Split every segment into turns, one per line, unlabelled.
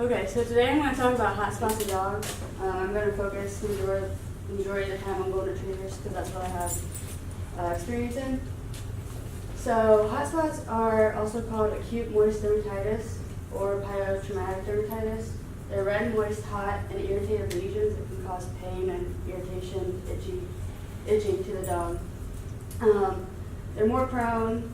Okay, so today I'm going to talk about hot spots in dogs. I'm going to focus the majority of the time on golden retrievers because that's what I have experience in. So hot spots are also called acute moist dermatitis or pyotraumatic dermatitis. They're red, moist, hot, and irritated lesions that can cause pain and irritation, itching to the dog. They're more prone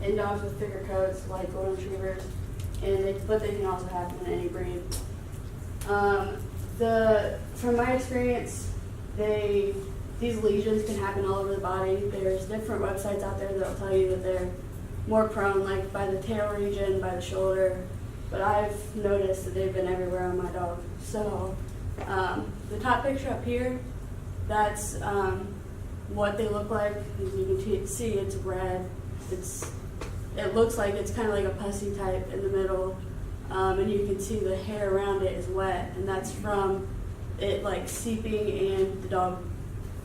in dogs with thicker coats like golden retrievers, but they can also happen in any breed. From my experience, these lesions can happen all over the body. There's different websites out there that'll tell you that they're more prone, like by the tail region, by the shoulder, but I've noticed that they've been everywhere on my dog. So the top picture up here, that's what they look like. As you can see, it's red. It looks like it's kind of like a pussy type in the middle, and you can see the hair around it is wet, and that's from it like seeping and the dog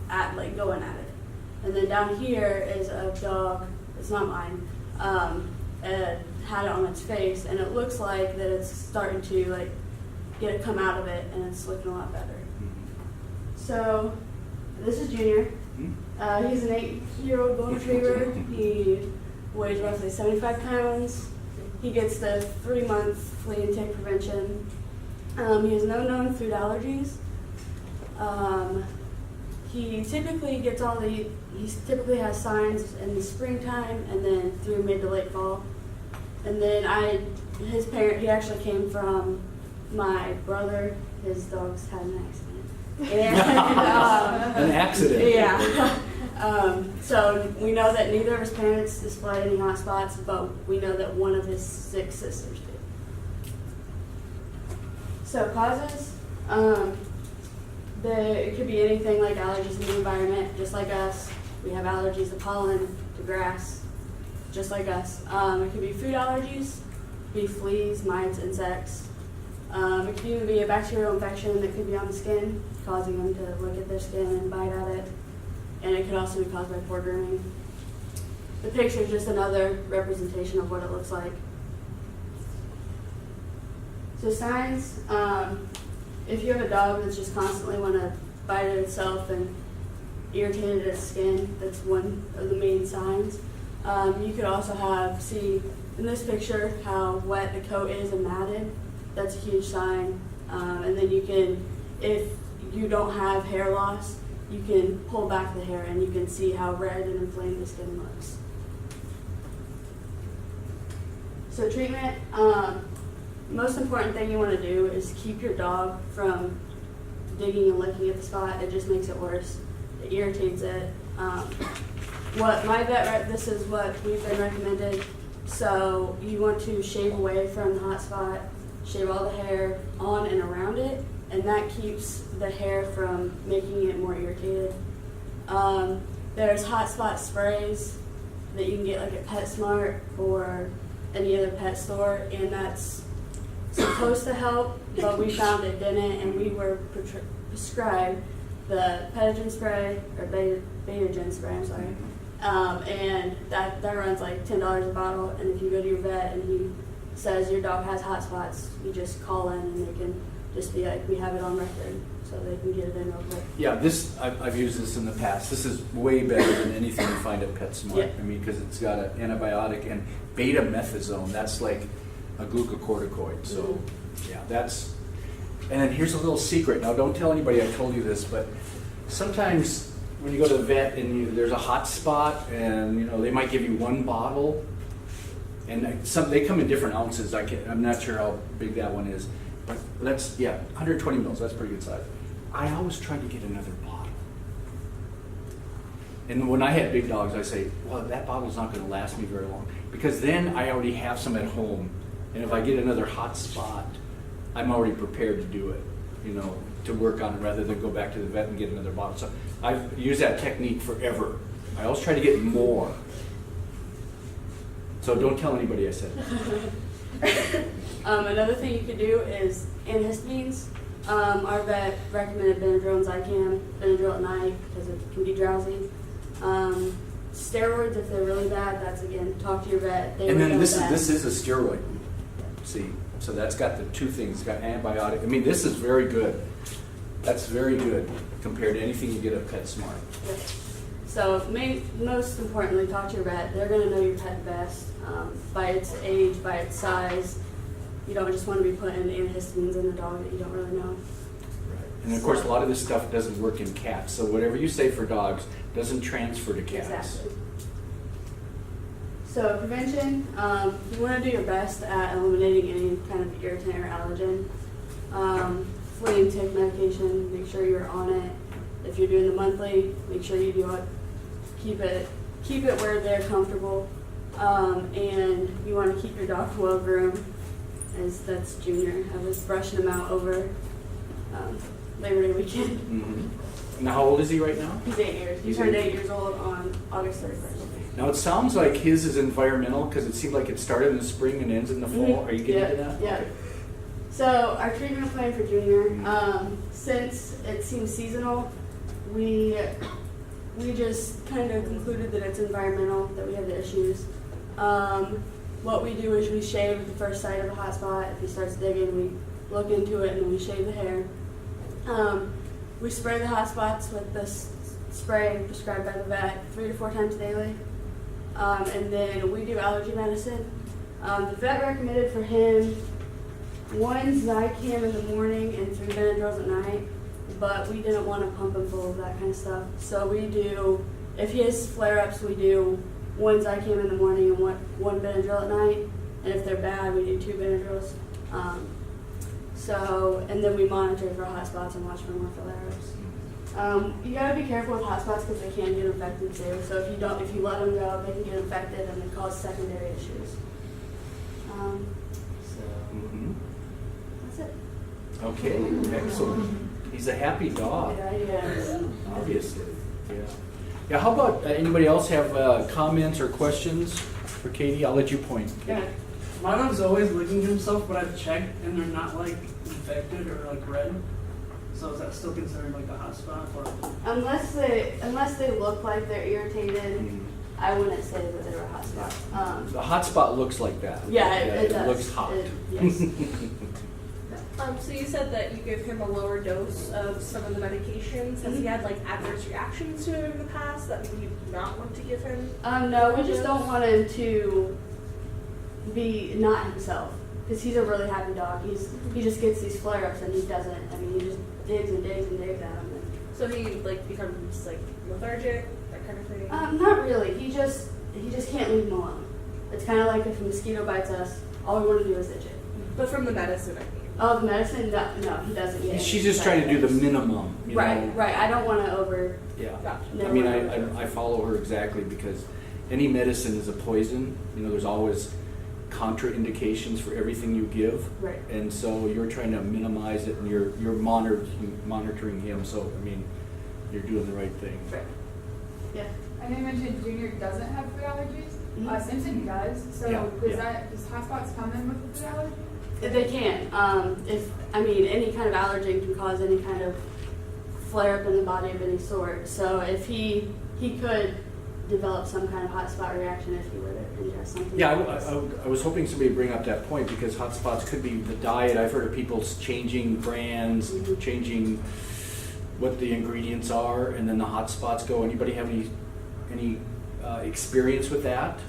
going at it. And then down here is a dog. It's not mine. It had it on its face, and it looks like that it's starting to like come out of it, and it's looking a lot better. So this is Junior. He's an 8-year-old golden retriever. He weighs roughly 75 pounds. He gets the 3-month flea and tick prevention. He has no known food allergies. He typically has signs in the springtime and then through mid to late fall. And then he actually came from my brother. His dogs had an accident. And,
an accident?
Yeah. So we know that neither of his parents displayed any hot spots, but we know that one of his 6 sisters did. So causes, it could be anything like allergies in the environment, just like us. We have allergies to pollen, to grass, just like us. It could be food allergies, be fleas, mites, insects. It could even be a bacterial infection that could be on the skin, causing them to look at their skin and bite at it. And it could also be caused by poor grooming. The picture is just another representation of what it looks like. So signs, if you have a dog that's just constantly want to bite at itself and irritate its skin, that's one of the main signs. You could also see in this picture how wet the coat is and matted. That's a huge sign. And then if you don't have hair loss, you can pull back the hair and you can see how red and inflamed the skin looks. So treatment, most important thing you want to do is keep your dog from digging and licking at the spot. It just makes it worse. It irritates it. This is what we've been recommended. So you want to shave away from the hot spot, shave all the hair on and around it, and that keeps the hair from making it more irritated. There's hot spot sprays that you can get like at PetSmart or any other pet store, and that's supposed to help, but we found it didn't, and we were prescribed the Betagen spray, or Betagen spray, I'm sorry, and that runs like $10 a bottle, and if you go to your vet and he says your dog has hot spots, you just call in and they can just be like, we have it on record, so they can get it in real quick.
Yeah, I've used this in the past. This is way better than anything you find at PetSmart.
Yeah.
I mean, because it's got an antibiotic and betamethasone. That's like a glucocorticoid. So, yeah, and then here's a little secret. Now, don't tell anybody I told you this, but sometimes when you go to the vet and there's a hot spot, and they might give you one bottle, and they come in different ounces. I'm not sure how big that one is. But 120 mils, that's pretty good size. I always try to get another bottle. And when I had big dogs, I say, well, that bottle's not going to last me very long. Because then I already have some at home. And if I get another hot spot, I'm already prepared to do it, to work on it rather than go back to the vet and get another bottle. So I've used that technique forever. I always try to get more. So don't tell anybody I said it.
Another thing you could do is antihistamines. Our vet recommended Benadryl and Zicam. Benadryl at night because it can be drowsy. Steroids, if they're really bad, that's again, talk to your vet.
And then this is a steroid. See, so that's got the two things. It's got antibiotic. I mean, this is very good. That's very good compared to anything you get at PetSmart.
Yep. So most importantly, talk to your vet. They're going to know your pet best by its age, by its size. You don't just want to be putting antihistamines in a dog that you don't really know.
Right. And of course, a lot of this stuff doesn't work in cats. So whatever you say for dogs doesn't transfer to cats.
Exactly. So prevention, you want to do your best at eliminating any kind of irritant or allergen. Flea and tick medication, make sure you're on it. If you're doing the monthly, make sure you do it. Keep it where they're comfortable. And you want to keep your dog well groomed, as that's Junior. I was brushing him out over Labor Day weekend.
Mm-hmm. Now, how old is he right now?
He's 8 years. He turned 8 years old on August 31st.
Now, it sounds like his is environmental because it seemed like it started in the spring and ends in the fall.
Mm-hmm.
Are you getting into that?
Yeah.
Okay.
So our treatment plan for Junior, since it seems seasonal, we just kind of concluded that it's environmental, that we have the issues. What we do is we shave the first site of a hot spot. If he starts digging, we look into it and then we shave the hair. We spray the hot spots with this spray prescribed by the vet 3 to 4 times daily. And then we do allergy medicine. The vet recommended for him 1 Zicam in the morning and 3 Benadryls at night, but we didn't want to pump him full of that kind of stuff. So we do, if he has flare-ups, we do 1 Zicam in the morning and 1 Benadryl at night. And if they're bad, we do 2 Benadryls. And then we monitor for hot spots and watch for more flare-ups. You gotta be careful with hot spots because they can get infected too. So if you let them go, they can get infected and then cause secondary issues.
Mm-hmm.
That's it.
Okay, excellent. He's a happy dog,
Yeah, he is.
obviously. Yeah. Yeah. How about anybody else have comments or questions for Katie? I'll let you point.
Yeah. My dog's always licking himself, but I've checked and they're not like infected or like red. So is that still considered like a hot spot? Or?
Unless they look like they're irritated, I wouldn't say that they're a hot spot.
The hot spot looks like that.
Yeah, it does.
Looks hot.
Yes.
So you said that you give him a lower dose of some of the medications. Has he had like adverse reactions to it in the past that maybe you do not want to give him?
No, we just don't want him to be not himself because he's a really happy dog. He just gets these flare-ups and he doesn't. I mean, he just digs and digs and digs at them.
So he like becomes like lethargic, that kind of thing.
Not really. He just can't leave him alone. It's kind of like if a mosquito bites us, all we want to do is itch it.
But from the medicine, I mean.
Oh, the medicine? No, he doesn't get it.
She's just trying to do the minimum. You
Right,
know?
right. I don't want to over.
Yeah.
Never
I mean,
mind.
I follow her exactly because any medicine is a poison. You know, there's always contraindications for everything you give.
Right.
And so you're trying to minimize it and you're monitoring him. So, I mean, you're doing the right thing.
Right. Yeah.
I know you mentioned Junior doesn't have food allergies.
Mhm.
Simpson does. So
Yeah,
does hot spots come in with a food allergy?
They can. Any kind of allergen can cause any kind of flare up in the body of any sort. So if he could develop some kind of hot spot reaction if he were to ingest something.
Yeah,
like this.
I was hoping somebody would bring up that point because hot spots could be the diet. I've heard of people changing brands,
Mhm.
changing what the ingredients are, and then the hot spots go. Anybody have any experience with that?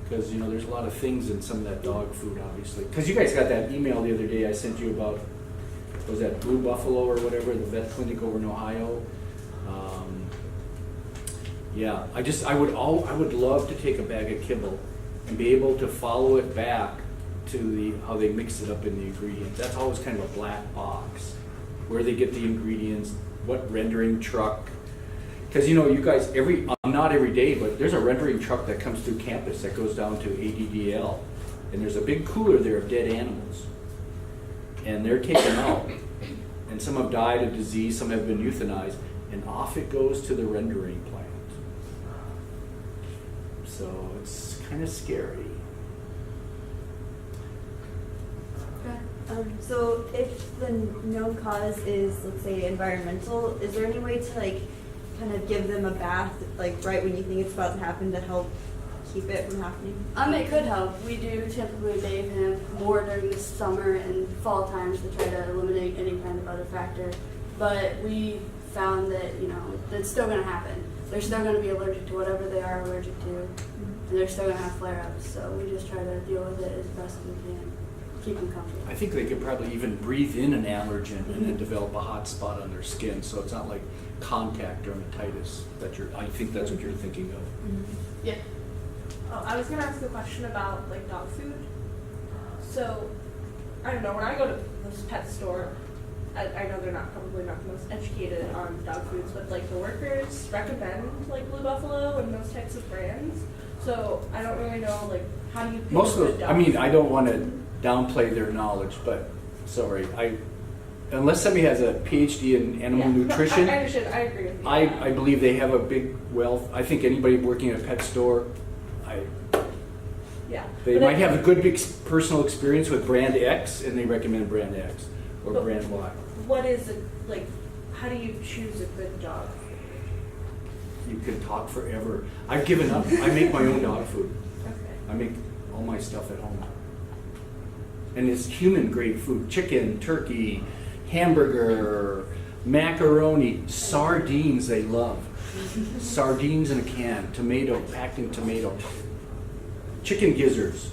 Because there's a lot of things in some of that dog food, obviously. Because you guys got that email the other day I sent you about, was that Blue Buffalo or whatever, the vet clinic over in Ohio. Yeah, I would love to take a bag of kibble and be able to follow it back to how they mix it up in the ingredients. That's always kind of a black box, where they get the ingredients, what rendering truck. Because you guys, not every day, but there's a rendering truck that comes through campus that goes down to ADDL, and there's a big cooler there of dead animals, and they're taken out, and some have died of disease, some have been euthanized, and off it goes to the rendering plant. So it's kind of scary.
So if the known cause is, let's say, environmental, is there any way to kind of give them a bath right when you think it's about to happen to help keep it from happening?
It could help. We do typically bathe him more during the summer and fall times to try to eliminate any kind of other factor. But we found that, that's still going to happen. They're still going to be allergic to whatever they are allergic to, and they're still going to have flare-ups. So we just try to deal with it as best as we can, keep them comfortable.
I think they could probably even breathe in an allergen and then develop a hot spot on their skin. So it's not like contact dermatitis I think that's what you're thinking of.
Yeah.
Oh, I was gonna ask a question about like dog food. So, I don't know, when I go to this pet store, I know they're probably not the most educated on dog foods, but like the workers recommend like Blue Buffalo and those types of brands. So I don't really know like how do you pick
Most
a
of
good
those,
dog food?
I don't want to downplay their knowledge, but sorry, unless somebody has a PhD in animal nutrition,
No, I understand. I agree with you.
I believe they have a big wealth. I think anybody working at a pet store,
yeah.
they
But
might have a good personal experience with brand X, and they recommend brand X or
But-
brand Y.
What is it like? How do you choose a good dog?
You can talk forever. I've given up. I make my own dog food.
Okay.
I make all my stuff at home. And it's human grade food. Chicken, turkey, hamburger, macaroni, sardines they love. Sardines in a can, tomato, packed in tomato. Chicken gizzards.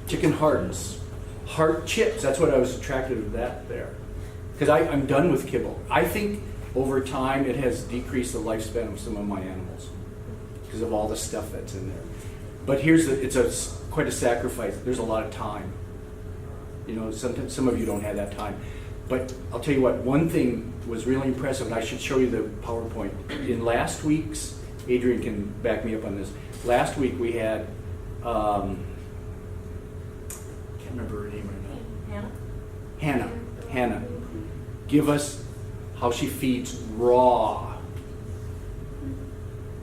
Chicken hearts. Heart chips. That's what I was attracted to that there. Because I'm done with kibble. I think over time it has decreased the lifespan of some of my animals because of all the stuff that's in there. But it's quite a sacrifice. There's a lot of time. Sometimes some of you don't have that time. But I'll tell you what, one thing was really impressive, and I should show you the PowerPoint. In last week's, Adrian can back me up on this. Last week we had, can't remember her name right now. Hannah. Give us how she feeds raw.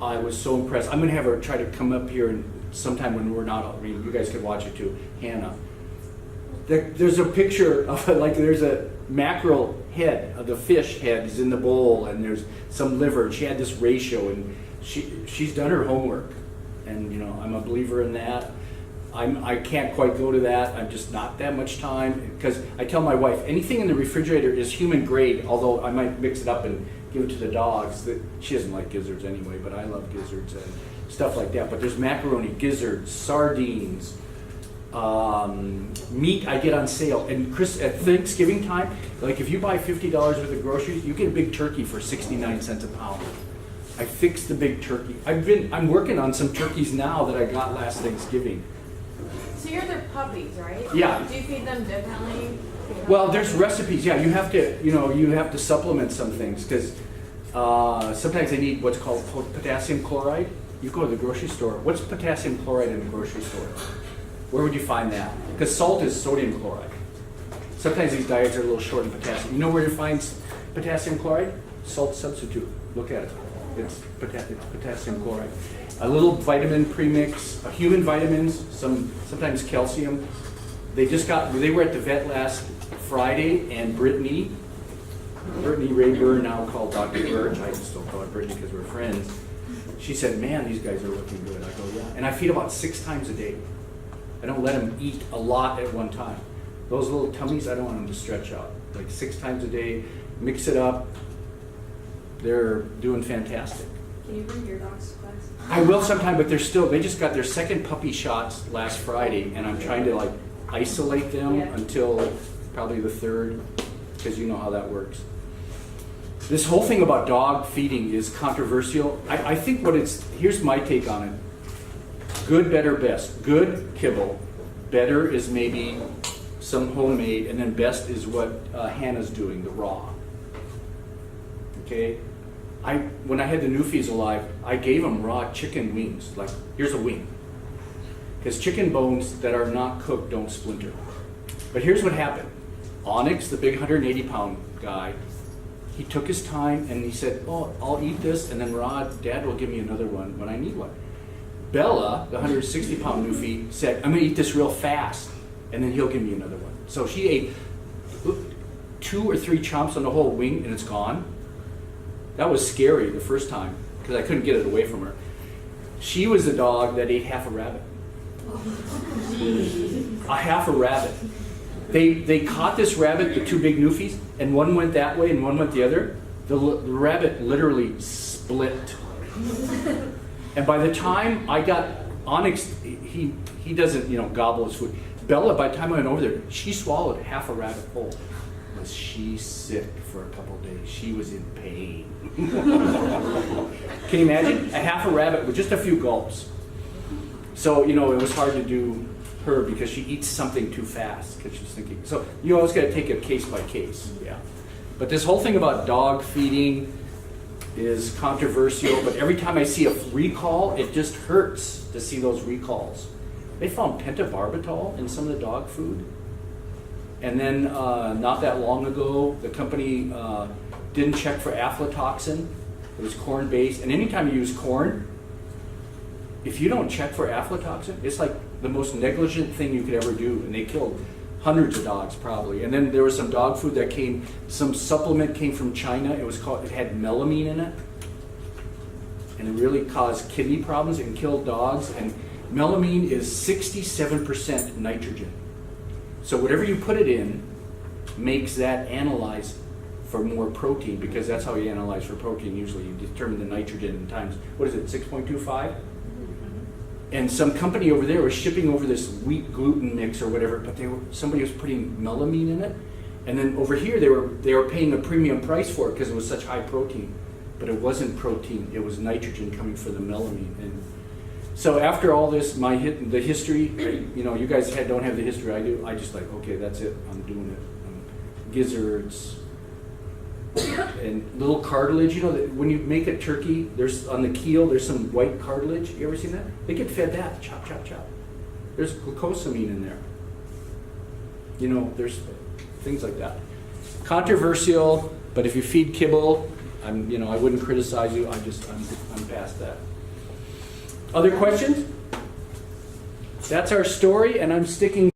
I was so impressed. I'm going to have her try to come up here and sometime when we're not, you guys could watch it too. Hannah. There's a picture of there's a mackerel head, the fish head is in the bowl, and there's some liver. She had this ratio, and she's done her homework, and I'm a believer in that. I can't quite go to that. I'm just not that much time, because I tell my wife anything in the refrigerator is human grade. Although I might mix it up and give it to the dogs. That she doesn't like gizzards anyway, but I love gizzards and stuff like that. But there's macaroni, gizzards, sardines. Meat I get on sale, and at Thanksgiving time, if you buy $50 worth of groceries, you get a big turkey for 69 cents a pound. I fixed the big turkey. I'm working on some turkeys now that I got last Thanksgiving.
So you're their puppies, right?
Yeah.
Do you feed them differently?
Well, there's recipes. Yeah, you have to supplement some things because sometimes they need what's called potassium chloride. You go to the grocery store. What's potassium chloride in the grocery store? Where would you find that? Because salt is sodium chloride. Sometimes these diets are a little short in potassium. You know where you find potassium chloride? Salt substitute. Look at it. It's potassium chloride. A little vitamin premix, human vitamins, sometimes calcium. They were at the vet last Friday, and Brittany Rayburn, now called Dr. Birch, I still call her Brittany because we're friends. She said, "Man, these guys are looking good." I go, "Yeah." And I feed about 6 times a day. I don't let them eat a lot at one time. Those little tummies, I don't want them to stretch out. 6 times a day, mix it up. They're doing fantastic.
Can you bring your dogs to class?
I will sometime, but they just got their second puppy shots last Friday, and I'm trying to isolate them until probably the 3rd, because you know how that works. This whole thing about dog feeding is controversial. I think here's my take on it. Good, better, best. Good, kibble. Better is maybe some homemade, and then best is what Hannah's doing, the raw. Okay? When I had the Newfies alive, I gave them raw chicken wings. Here's a wing. Because chicken bones that are not cooked don't splinter. But here's what happened. Onyx, the big 180-pound guy, he took his time and he said, "Oh, I'll eat this, and then Rod, Dad will give me another one when I need one." Bella, the 160-pound Newfie, said, "I'm going to eat this real fast, and then he'll give me another one." So she ate 2 or 3 chomps on the whole wing, and it's gone. That was scary the first time because I couldn't get it away from her. She was the dog that ate half a rabbit. A half a rabbit. They caught this rabbit, the two big newfies, and one went that way and one went the other. The rabbit literally split. And by the time I got Onyx, he doesn't gobble his food. Bella, by the time I went over there, she swallowed half a rabbit whole. Was she sick for a couple of days? She was in pain. Can you imagine? A half a rabbit with just a few gulps. So, it was hard to do her because she eats something too fast because she's thinking. So you always got to take it case by case. Yeah. But this whole thing about dog feeding is controversial, but every time I see a recall, it just hurts to see those recalls. They found pentobarbital in some of the dog food. And then not that long ago, the company didn't check for aflatoxin. It was corn-based. And anytime you use corn, if you don't check for aflatoxin, it's like the most negligent thing you could ever do. And they killed hundreds of dogs probably. And then there was some dog food that some supplement came from China. It had melamine in it. And it really caused kidney problems and killed dogs. And melamine is 67% nitrogen. So whatever you put it in makes that analyze for more protein, because that's how you analyze for protein usually. You determine the nitrogen in times, 6.25? And some company over there was shipping over this wheat gluten mix or whatever, but somebody was putting melamine in it. And then over here they were paying a premium price for it because it was such high protein. But it wasn't protein, it was nitrogen coming from the melamine. And so after all this, the history, you guys don't have the history I do. I just okay, that's it. I'm doing it. Gizzards and little cartilage. When you make a turkey, there's on the keel, there's some white cartilage. You ever seen that? They get fed that. Chop, chop, chop. There's glucosamine in there. There's things like that. Controversial, but if you feed kibble, I wouldn't criticize you. I'm past that. Other questions? That's our story, and I'm sticking